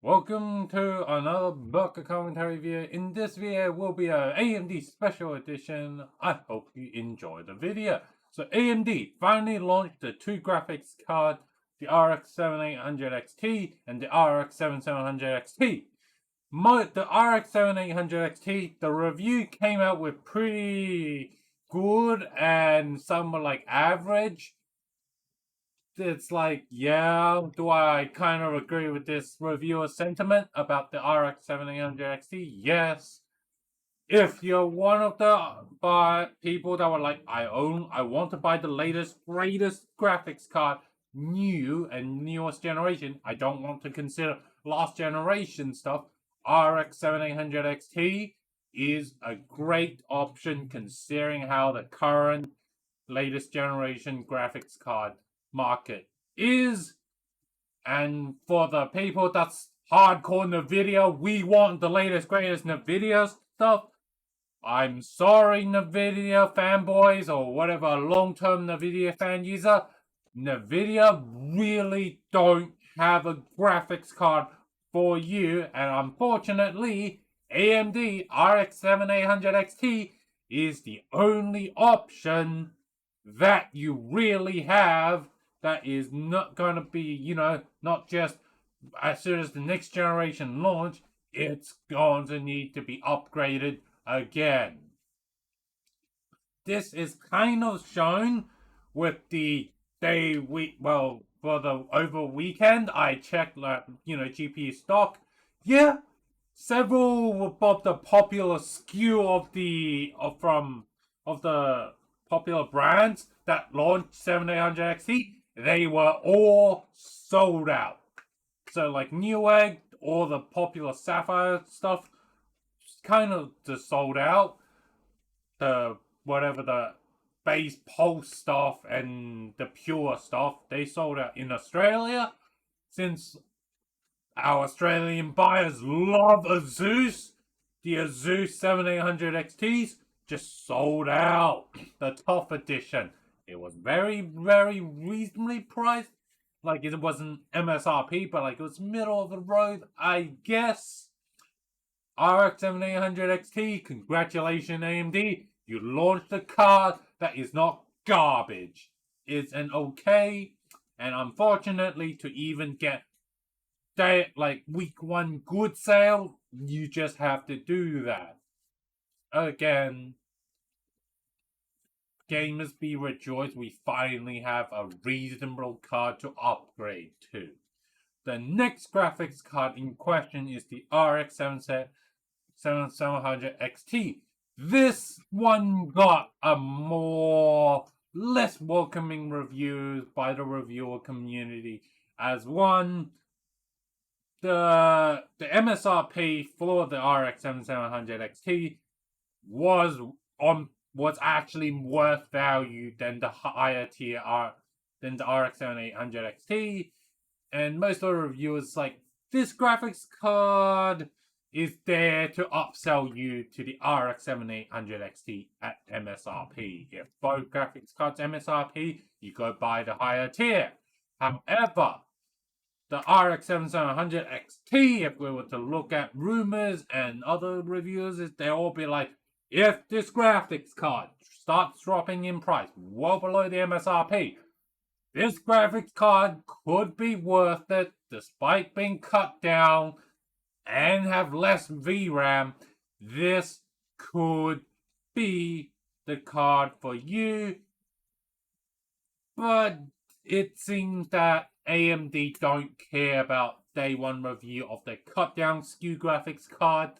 Welcome to another Baka commentary video. In this video will be a AMD special edition. I hope you enjoy the video. So AMD finally launched the two graphics cards, the RX 7800 XT and the RX 7700 XT. The RX 7800 XT, the review came out with pretty good and some were like average. It's like, yeah, do I kind of agree with this reviewer sentiment about the RX 7800 XT? Yes. If you're one of the people that were like, I want to buy the latest, greatest graphics card, new and newest generation, I don't want to consider last generation stuff, RX 7800 XT is a great option considering how the current latest generation graphics card market is. And for the people that's hardcore NVIDIA, we want the latest greatest NVIDIA stuff. I'm sorry, NVIDIA fanboys or whatever long-term NVIDIA fan user. NVIDIA really don't have a graphics card for you, and unfortunately AMD RX 7800 XT is the only option that you really have that is not going to be, not just as soon as the next generation launch, it's going to need to be upgraded again. This is kind of shown with the for the over weekend, I checked, GPU stock. Yeah, several of the popular SKU of the popular brands that launched 7800 XT, they were all sold out. So like Newegg, all the popular Sapphire stuff, kind of just sold out. The base Pulse stuff and the pure stuff, they sold out in Australia. Since our Australian buyers love Asus, the Asus 7800 XTs just sold out. The tough edition. It was very, very reasonably priced. Like, it wasn't MSRP, but like it was middle of the road, I guess. RX 7800 XT, congratulations AMD. You launched a card that is not garbage. It's an okay, and unfortunately to even get week 1 good sale, you just have to do that. Again, gamers be rejoiced, we finally have a reasonable card to upgrade to. The next graphics card in question is the RX 7700 XT. This one got a less welcoming reviews by the reviewer community as one. The MSRP for the RX 7700 XT was actually worth value than the higher tier than the RX 7800 XT, and most of the reviewers like this graphics card is there to upsell you to the RX 7800 XT at MSRP. If both graphics cards MSRP, you go buy the higher tier. However, the RX 7700 XT, if we were to look at rumors and other reviewers, they'll all be like, if this graphics card starts dropping in price well below the MSRP, this graphics card could be worth it despite being cut down and have less VRAM. This could be the card for you. But it seems that AMD don't care about day one review of the cut down SKU graphics card,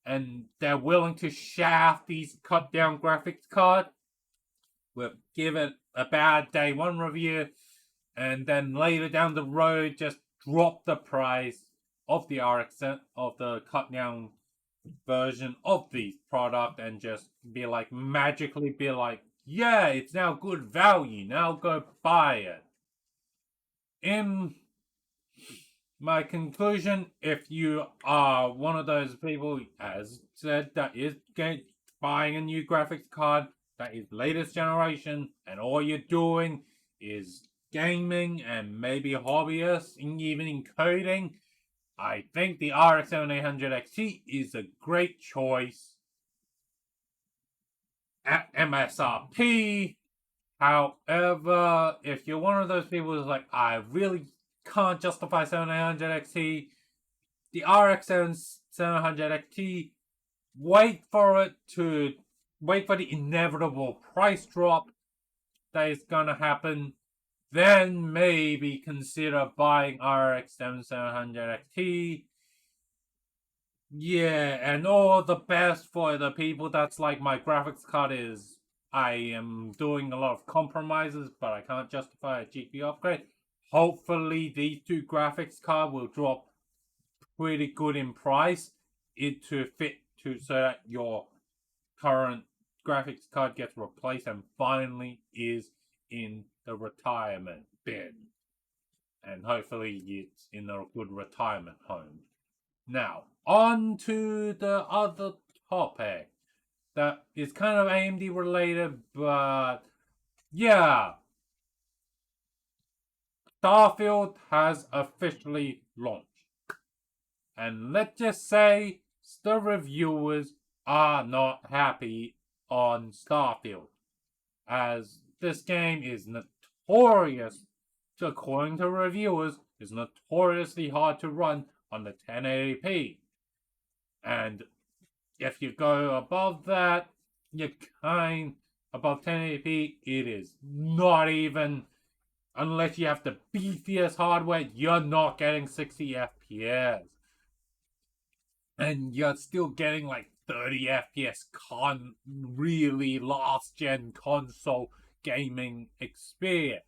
and they're willing to shaft these cut down graphics card. We'll give it a bad day one review, and then later down the road just drop the price of the cut down version of these product and just magically be like, yeah, it's now good value, now go buy it. In my conclusion, if you are one of those people, as said, that is buying a new graphics card that is latest generation, and all you're doing is gaming and maybe hobbyists, and even in coding, I think the RX 7800 XT is a great choice at MSRP. However, if you're one of those people who's like, I really can't justify 7800 XT, the RX 700 XT, wait for the inevitable price drop that is gonna happen. Then maybe consider buying RX 700 XT. Yeah, and all the best for the people that's like, my graphics card is, I am doing a lot of compromises, but I can't justify a GPU upgrade. Hopefully these two graphics cards will drop pretty good in price to fit to so that your current graphics card gets replaced and finally is in the retirement bin. And hopefully it's in a good retirement home. Now, on to the other topic that is kind of AMD related, but yeah. Starfield has officially launched. And let's just say the reviewers are not happy on Starfield, as this game is notorious, according to reviewers, is notoriously hard to run on the 1080p. And if you go above that, you above 1080p, it is not even, unless you have the beefiest hardware, you're not getting 60 FPS. And you're still getting like 30 FPS really last gen console gaming experience.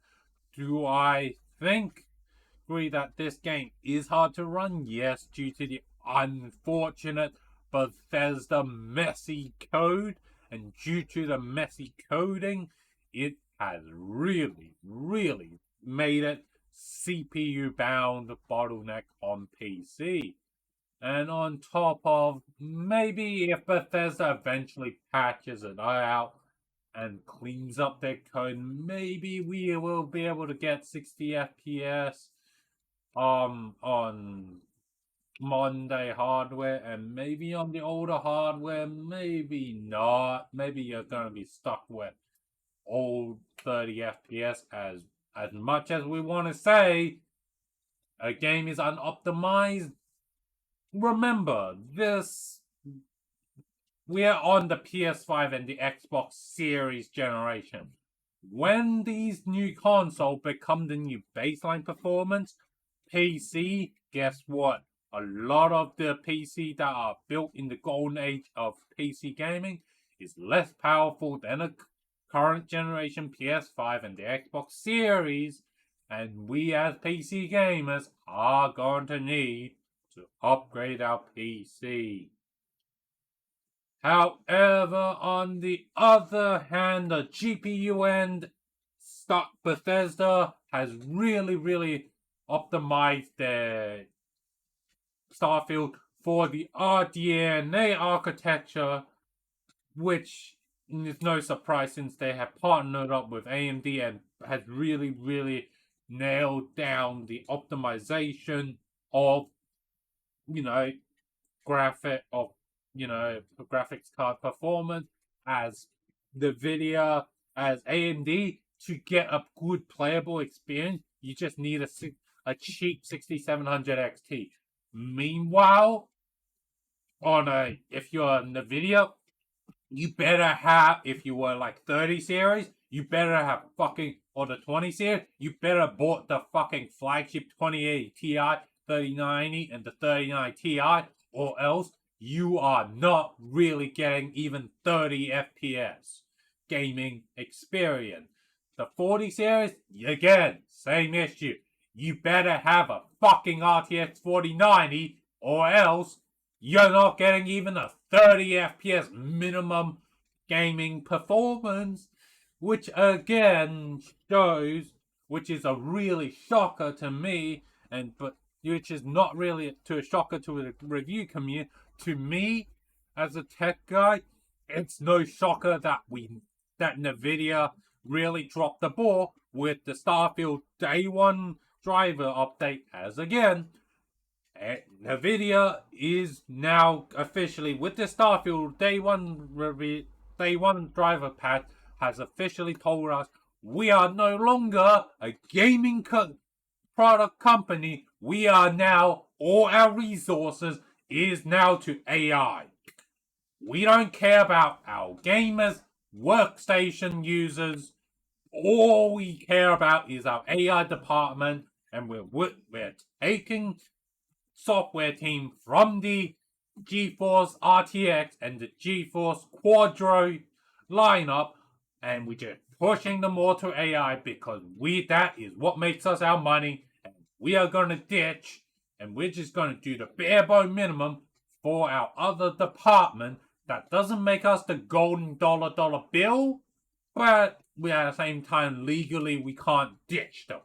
Do I agree that this game is hard to run? Yes, due to the unfortunate Bethesda messy code, and due to the messy coding, it has really made it CPU bound bottleneck on PC. And on top of, maybe if Bethesda eventually patches it out and cleans up their code, maybe we will be able to get 60 FPS on modern day hardware, and maybe on the older hardware, maybe not. Maybe you're gonna be stuck with old 30 FPS. As much as we want to say a game is unoptimized, remember this, we're on the PS5 and the Xbox Series generation. When these new consoles become the new baseline performance, PC, guess what? A lot of the PC that are built in the golden age of PC gaming is less powerful than a current generation PS5 and the Xbox Series, and we as PC gamers are going to need to upgrade our PC. However, on the other hand, the GPU end, Bethesda has really optimized their Starfield for the RDNA architecture, which is no surprise since they have partnered up with AMD and has really nailed down the optimization of, graphics card performance as NVIDIA, as AMD. To get a good playable experience, you just need a cheap 6700 XT. Meanwhile, if you're NVIDIA, you better have, if you were like 30 series, you better have or the 20 series, you better bought the fucking flagship 2080 Ti, 3090, and the 3090 Ti, or else you are not really getting even 30 FPS gaming experience. The 40 series, again, same issue. You better have a fucking RTX 4090, or else you're not getting even a 30 FPS minimum gaming performance, which again shows, which is a really shocker to me, which is not really a shocker to the review community. To me, as a tech guy, it's no shocker that NVIDIA really dropped the ball with the Starfield Day 1 driver update, as again, The video is now officially with the Starfield Day 1 driver pad has officially told us we are no longer a gaming product company. We are now, all our resources is now to AI. We don't care about our gamers, workstation users. All we care about is our AI department, and we're taking software team from the GeForce RTX and the GeForce Quadro lineup, and we're just pushing them all to AI because that is what makes us our money, and we are gonna ditch, and we're just gonna do the bare bone minimum for our other department that doesn't make us the golden dollar bill, but we at the same time legally we can't ditch them.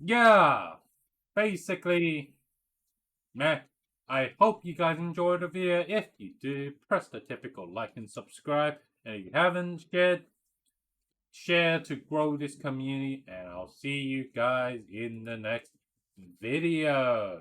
Yeah, basically, meh. I hope you guys enjoyed the video. If you do, press the typical like and subscribe. And if you haven't share to grow this community. And I'll see you guys in the next video.